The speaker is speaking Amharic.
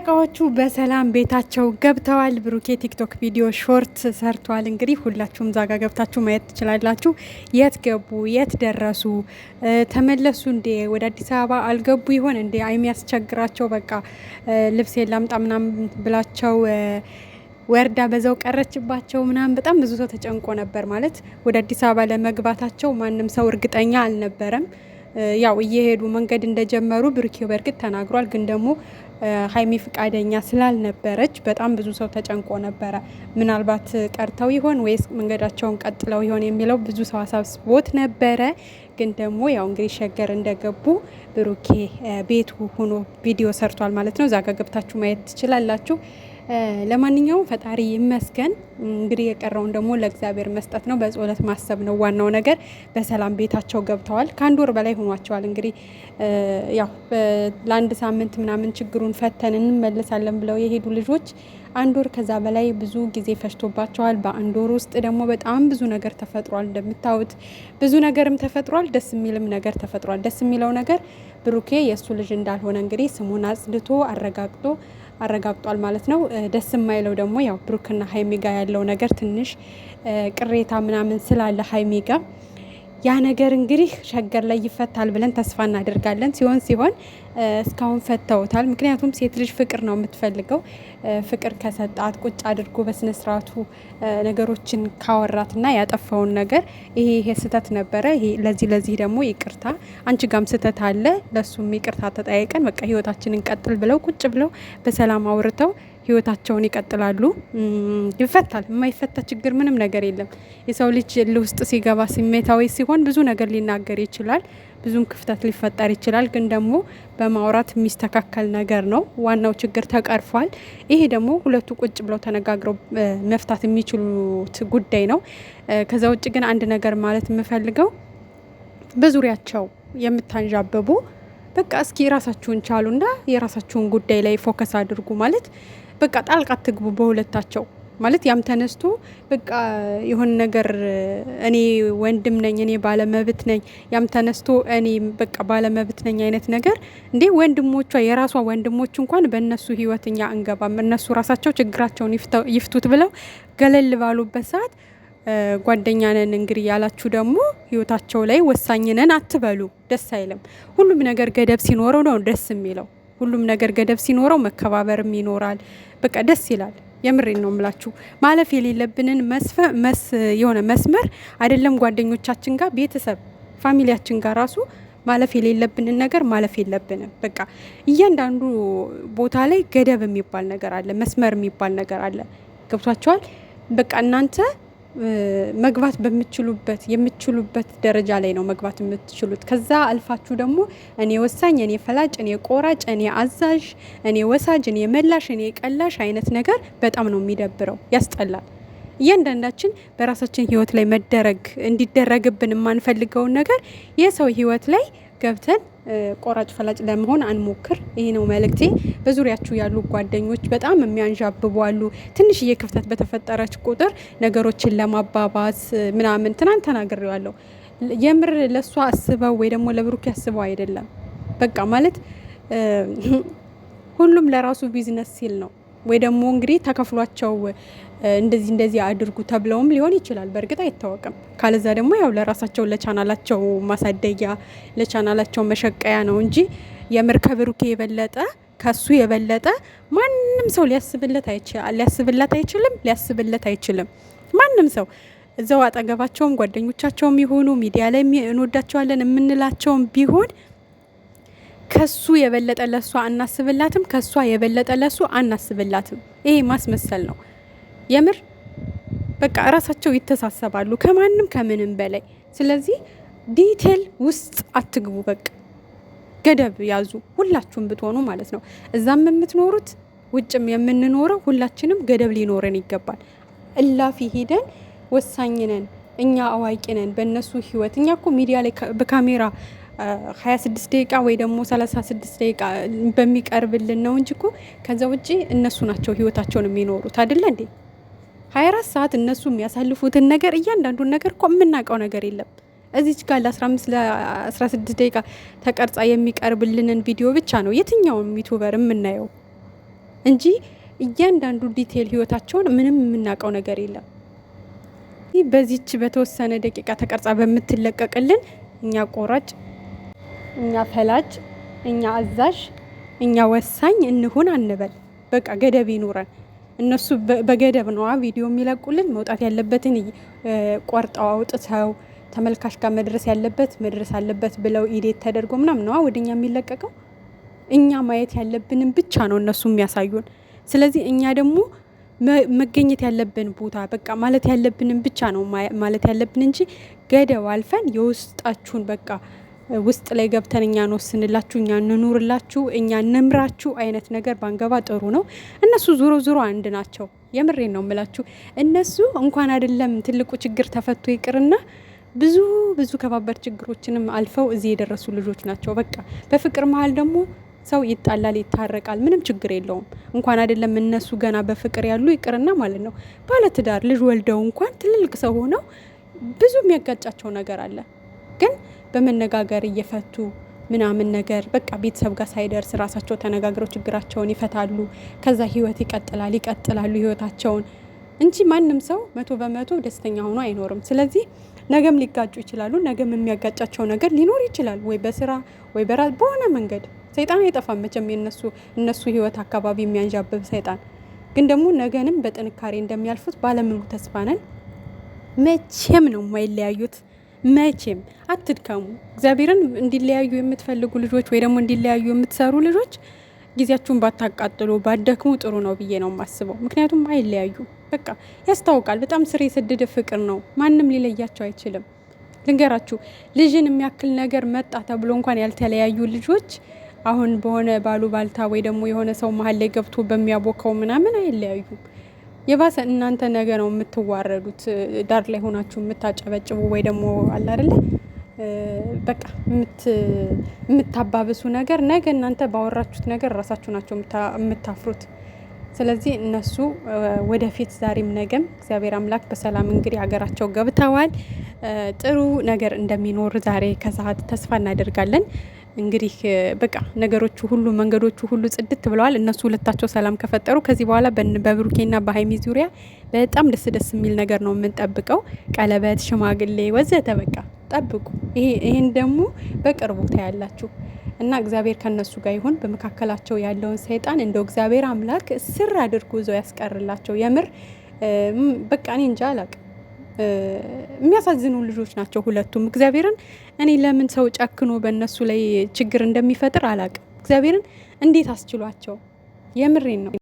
ጨረቃዎቹ በሰላም ቤታቸው ገብተዋል። ብሩኬ ቲክቶክ ቪዲዮ ሾርት ሰርቷል። እንግዲህ ሁላችሁም ዛጋ ገብታችሁ ማየት ትችላላችሁ። የት ገቡ? የት ደረሱ? ተመለሱ እንዴ? ወደ አዲስ አበባ አልገቡ ይሆን እንዴ? የሚያስቸግራቸው በቃ ልብስ የላምጣ ምናምን ብላቸው ወርዳ በዛው ቀረችባቸው ምናምን በጣም ብዙ ሰው ተጨንቆ ነበር። ማለት ወደ አዲስ አበባ ለመግባታቸው ማንም ሰው እርግጠኛ አልነበረም። ያው እየሄዱ መንገድ እንደጀመሩ ብሩኬው በእርግጥ ተናግሯል። ግን ደግሞ ሀይሚ ፍቃደኛ ስላልነበረች በጣም ብዙ ሰው ተጨንቆ ነበረ። ምናልባት ቀርተው ይሆን ወይስ መንገዳቸውን ቀጥለው ይሆን የሚለው ብዙ ሰው አሳስቦት ነበረ። ግን ደግሞ ያው እንግዲህ ሸገር እንደገቡ ብሩኬ ቤቱ ሆኖ ቪዲዮ ሰርቷል ማለት ነው። እዛ ጋ ገብታችሁ ማየት ትችላላችሁ። ለማንኛውም ፈጣሪ ይመስገን። እንግዲህ የቀረውን ደግሞ ለእግዚአብሔር መስጠት ነው፣ በጸሎት ማሰብ ነው ዋናው ነገር። በሰላም ቤታቸው ገብተዋል። ከአንድ ወር በላይ ሆኗቸዋል። እንግዲህ ያው ለአንድ ሳምንት ምናምን ችግሩን ፈተን እንመለሳለን ብለው የሄዱ ልጆች አንድ ወር ከዛ በላይ ብዙ ጊዜ ፈጅቶባቸዋል። በአንድ ወር ውስጥ ደግሞ በጣም ብዙ ነገር ተፈጥሯል። እንደምታዩት ብዙ ነገርም ተፈጥሯል። ደስ የሚልም ነገር ተፈጥሯል። ደስ የሚለው ነገር ብሩኬ የእሱ ልጅ እንዳልሆነ እንግዲህ ስሙን አጽድቶ አረጋግጧል ማለት ነው። ደስ የማይለው ደግሞ ያው ብሩክና ሀይሚ ጋ ያለው ነገር ትንሽ ቅሬታ ምናምን ስላለ ሀይሚ ጋ ያ ነገር እንግዲህ ሸገር ላይ ይፈታል ብለን ተስፋ እናደርጋለን። ሲሆን እስካሁን ፈተውታል። ምክንያቱም ሴት ልጅ ፍቅር ነው የምትፈልገው። ፍቅር ከሰጣት ቁጭ አድርጎ በስነስርዓቱ ነገሮችን ካወራትና ያጠፋውን ነገር ይሄ ስህተት ነበረ፣ ለዚህ ደግሞ ይቅርታ፣ አንቺ ጋም ስህተት አለ፣ ለሱም ይቅርታ ተጠያይቀን በቃ ህይወታችንን ቀጥል ብለው ቁጭ ብለው በሰላም አውርተው ህይወታቸውን ይቀጥላሉ። ይፈታል። የማይፈታ ችግር ምንም ነገር የለም። የሰው ልጅ ውስጥ ሲገባ ስሜታዊ ሲሆን ብዙ ነገር ሊናገር ይችላል። ብዙም ክፍተት ሊፈጠር ይችላል። ግን ደግሞ በማውራት የሚስተካከል ነገር ነው። ዋናው ችግር ተቀርፏል። ይሄ ደግሞ ሁለቱ ቁጭ ብለው ተነጋግረው መፍታት የሚችሉት ጉዳይ ነው። ከዛ ውጭ ግን አንድ ነገር ማለት የምፈልገው በዙሪያቸው የምታንዣብቡ በቃ እስኪ የራሳችሁን ቻሉና የራሳችሁን ጉዳይ ላይ ፎከስ አድርጉ። ማለት በቃ ጣልቃ ትግቡ በሁለታቸው። ማለት ያም ተነስቶ በቃ የሆነ ነገር እኔ ወንድም ነኝ፣ እኔ ባለመብት ነኝ፣ ያም ተነስቶ እኔ በቃ ባለመብት ነኝ አይነት ነገር እንዴ! ወንድሞቿ የራሷ ወንድሞች እንኳን በእነሱ ህይወት እኛ አንገባም፣ እነሱ ራሳቸው ችግራቸውን ይፍቱት ብለው ገለል ባሉበት ሰዓት ጓደኛ ነን እንግዲህ ያላችሁ ደግሞ ህይወታቸው ላይ ወሳኝ ነን አትበሉ። ደስ አይልም። ሁሉም ነገር ገደብ ሲኖረው ነው ደስ የሚለው። ሁሉም ነገር ገደብ ሲኖረው መከባበርም ይኖራል። በቃ ደስ ይላል። የምሬን ነው የምላችሁ። ማለፍ የሌለብንን የሆነ መስመር አይደለም ጓደኞቻችን ጋር፣ ቤተሰብ ፋሚሊያችን ጋር ራሱ ማለፍ የሌለብንን ነገር ማለፍ የለብንም። በቃ እያንዳንዱ ቦታ ላይ ገደብ የሚባል ነገር አለ፣ መስመር የሚባል ነገር አለ። ገብቷቸዋል። በቃ እናንተ መግባት የምትችሉበት ደረጃ ላይ ነው መግባት የምትችሉት። ከዛ አልፋችሁ ደግሞ እኔ ወሳኝ፣ እኔ ፈላጭ፣ እኔ ቆራጭ፣ እኔ አዛዥ፣ እኔ ወሳጅ፣ እኔ መላሽ፣ እኔ ቀላሽ አይነት ነገር በጣም ነው የሚደብረው፣ ያስጠላል። እያንዳንዳችን በራሳችን ህይወት ላይ እንዲደረግብን የማንፈልገውን ነገር የሰው ህይወት ላይ ገብተን ቆራጭ ፈላጭ ለመሆን አንሞክር። ይሄ ነው መልእክቴ። በዙሪያችሁ ያሉ ጓደኞች በጣም የሚያንዣብቡ አሉ። ትንሽዬ ክፍተት በተፈጠረች ቁጥር ነገሮችን ለማባባስ ምናምን ትናንት ተናግሬዋለሁ። የምር ለሷ አስበው ወይ ደግሞ ለብሩክ ያስበው አይደለም። በቃ ማለት ሁሉም ለራሱ ቢዝነስ ሲል ነው ወይ ደግሞ እንግዲህ ተከፍሏቸው እንደዚህ አድርጉ ተብለውም ሊሆን ይችላል። በእርግጥ አይታወቅም። ካለዛ ደግሞ ያው ለራሳቸው ለቻናላቸው ማሳደጊያ ለቻናላቸው መሸቀያ ነው እንጂ የምር ከብሩኬ የበለጠ ከሱ የበለጠ ማንም ሰው ሊያስብለት አይችልም። ማንም ሰው እዛው አጠገባቸውም ጓደኞቻቸውም ይሆኑ ሚዲያ ላይ እንወዳቸዋለን የምንላቸውም ቢሆን ከሱ የበለጠ ለሷ አናስብላትም፣ ከሷ የበለጠ ለሱ አናስብላትም። ይሄ ማስመሰል ነው። የምር በቃ ራሳቸው ይተሳሰባሉ ከማንም ከምንም በላይ። ስለዚህ ዲቴል ውስጥ አትግቡ። በቃ ገደብ ያዙ፣ ሁላችሁም ብትሆኑ ማለት ነው። እዛም የምትኖሩት ውጭም የምንኖረው ሁላችንም ገደብ ሊኖረን ይገባል። እላፊ ሄደን ወሳኝ ነን፣ እኛ አዋቂ ነን በእነሱ ህይወት። እኛ እኮ ሚዲያ ላይ በካሜራ 26 ደቂቃ ወይ ደግሞ 36 ደቂቃ በሚቀርብልን ነው እንጂ እኮ ከዛ ውጪ እነሱ ናቸው ህይወታቸውን የሚኖሩት አይደለ እንዴ? 24 ሰዓት እነሱ የሚያሳልፉትን ነገር እያንዳንዱን ነገር እኮ የምናውቀው ነገር የለም። እዚች ጋር ለ15 ለ16 ደቂቃ ተቀርጻ የሚቀርብልንን ቪዲዮ ብቻ ነው የትኛውም ዩቲዩበር የምናየው። እንጂ እያንዳንዱ ዲቴል ህይወታቸውን ምንም የምናውቀው ነገር የለም። በዚች በተወሰነ ደቂቃ ተቀርጻ በምትለቀቅልን እኛ ቆራጭ፣ እኛ ፈላጭ፣ እኛ አዛዥ፣ እኛ ወሳኝ እንሁን አንበል። በቃ ገደብ ይኑረን። እነሱ በገደብ ነዋ ቪዲዮ የሚለቁልን። መውጣት ያለበትን ቆርጠው አውጥተው ተመልካች ጋር መድረስ ያለበት መድረስ አለበት ብለው ኢዴት ተደርጎ ምናምን ነዋ ወደኛ የሚለቀቀው። እኛ ማየት ያለብንን ብቻ ነው እነሱ የሚያሳዩን። ስለዚህ እኛ ደግሞ መገኘት ያለብን ቦታ በቃ ማለት ያለብንን ብቻ ነው ማለት ያለብን እንጂ ገደብ አልፈን የውስጣችሁን በቃ ውስጥ ላይ ገብተን እኛ ነው ስንላችሁ እኛ እንኑርላችሁ እኛ እንምራችሁ አይነት ነገር ባንገባ ጥሩ ነው። እነሱ ዙሮ አንድ ናቸው። የምሬን ነው የምላችሁ። እነሱ እንኳን አይደለም ትልቁ ችግር ተፈቶ ይቅርና ብዙ ከባባድ ችግሮችንም አልፈው እዚህ የደረሱ ልጆች ናቸው። በቃ በፍቅር መሀል ደግሞ ሰው ይጣላል፣ ይታረቃል፣ ምንም ችግር የለውም። እንኳን አይደለም እነሱ ገና በፍቅር ያሉ ይቅርና ማለት ነው ባለትዳር ልጅ ወልደው እንኳን ትልልቅ ሰው ሆነው ብዙ የሚያጋጫቸው ነገር አለ። ግን በመነጋገር እየፈቱ ምናምን ነገር በቃ ቤተሰብ ጋር ሳይደርስ ራሳቸው ተነጋግረው ችግራቸውን ይፈታሉ። ከዛ ህይወት ይቀጥላሉ ህይወታቸውን እንጂ ማንም ሰው 100% ደስተኛ ሆኖ አይኖርም። ስለዚህ ነገም ሊጋጩ ይችላሉ። ነገም የሚያጋጫቸው ነገር ሊኖር ይችላል፣ ወይ በስራ ወይ በሆነ መንገድ። ሰይጣን አይጠፋም መቼም እነሱ ህይወት አካባቢ የሚያንዣብብ ሰይጣን። ግን ደግሞ ነገንም በጥንካሬ እንደሚያልፉት ባለሙሉ ተስፋ ነን። መቼም ነው የማይለያዩት። መቼም አትድከሙ። እግዚአብሔርን እንዲለያዩ የምትፈልጉ ልጆች ወይ ደግሞ እንዲለያዩ የምትሰሩ ልጆች ጊዜያችሁን ባታቃጥሉ ባደክሙ ጥሩ ነው ብዬ ነው የማስበው። ምክንያቱም አይለያዩ በቃ ያስታውቃል። በጣም ስር የሰደደ ፍቅር ነው። ማንም ሊለያቸው አይችልም። ልንገራችሁ፣ ልጅን የሚያክል ነገር መጣ ተብሎ እንኳን ያልተለያዩ ልጆች አሁን በሆነ ባልታ ወይ ደግሞ የሆነ ሰው መሀል ላይ ገብቶ በሚያቦካው ምናምን አይለያዩም። የባሰ እናንተ ነገ ነው የምትዋረዱት። ዳር ላይ ሆናችሁ የምታጨበጭቡ ወይ ደግሞ አለ አይደለ በቃ የምታባብሱ ነገር ነገ እናንተ ባወራችሁት ነገር ራሳችሁ ናቸው የምታፍሩት። ስለዚህ እነሱ ወደፊት ዛሬም ነገም እግዚአብሔር አምላክ በሰላም እንግዲህ ሀገራቸው ገብተዋል። ጥሩ ነገር እንደሚኖር ዛሬ ከሰዓት ተስፋ እናደርጋለን። እንግዲህ በቃ ነገሮቹ ሁሉ መንገዶቹ ሁሉ ጽድት ብለዋል። እነሱ ሁለታቸው ሰላም ከፈጠሩ ከዚህ በኋላ በብሩኬና በሀይሚ ዙሪያ በጣም ደስ የሚል ነገር ነው የምንጠብቀው። ቀለበት፣ ሽማግሌ ወዘተ በቃ ጠብቁ። ይሄን ደግሞ በቅርቡ ታያላችሁ። እና እግዚአብሔር ከነሱ ጋር ይሁን። በመካከላቸው ያለውን ሰይጣን እንደው እግዚአብሔር አምላክ ስር አድርጎ ይዘው ያስቀርላቸው። የምር በቃ እኔ እንጃ አላቅም። የሚያሳዝኑ ልጆች ናቸው ሁለቱም። እግዚአብሔርን እኔ ለምን ሰው ጨክኖ በእነሱ ላይ ችግር እንደሚፈጥር አላቅም። እግዚአብሔርን እንዴት አስችሏቸው? የምሬን ነው።